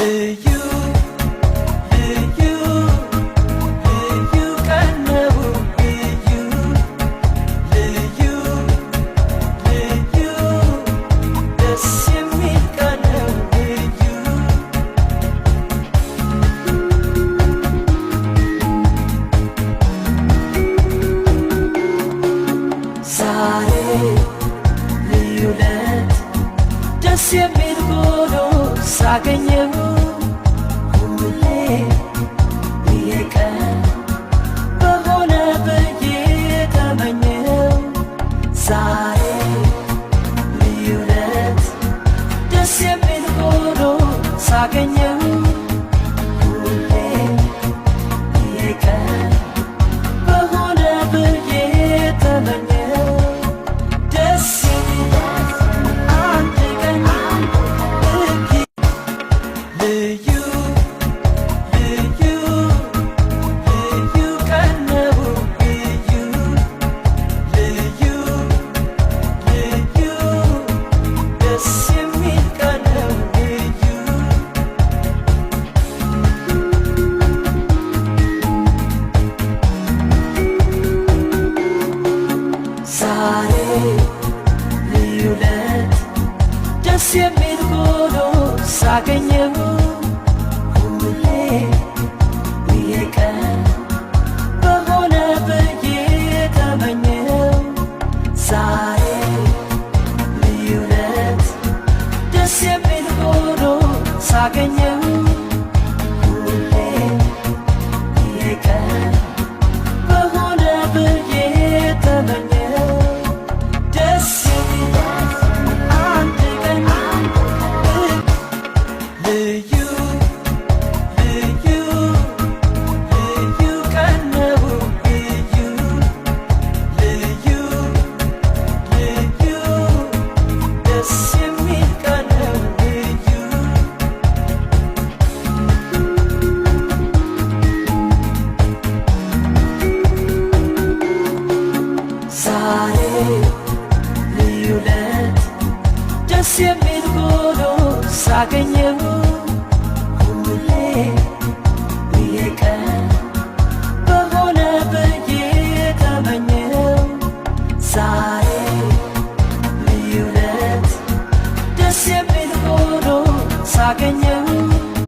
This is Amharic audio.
ልዩ ልዩ ልዩ ቀን ነው ልዩ ልዩ ልዩ ደስ የሚል ቀን ነው ልዩ ዛሬ ልዩ ለት ደስ የሚል ሆኖ ሳገኘው ሁሌ ይሄ ቀን በሆነ ብዬ ተመኘው ዛሬ ልዩ ለት ደስ የሚል ሆኖ ሳገኘው ሁሌ ይሄ ቀን በሆነ ብዬ ተመኘው ደስ የሚል አንድ ቀን ልዩ ልዩ ልዩ ቀን ነው ልዩ ልዩ ልዩ ደስ የሚል ቀን ነው ልዩ ዛሬ ልዩ ለት ደስ የሚል ሆኖ ሳገኘው ሁሌ ይሄ ቀን በሆነ ብዬ ተመኘው ዛሬ ልዩ ለት ደስ የሚል ሆኖ ሳገኘው ሁሌ ይሄ ቀን በሆነ ብዬ ተመኘው ደስ የሚል አንድ ቀን ልዩ ልዩ ልዩ ቀን ነው ልዩ ልዩ ልዩ ደስ የሚል ቀን ነው ልዩ ዛሬ ልዩ ለት ደስ የሚል ሆኖ ሳገኘው ሁሌ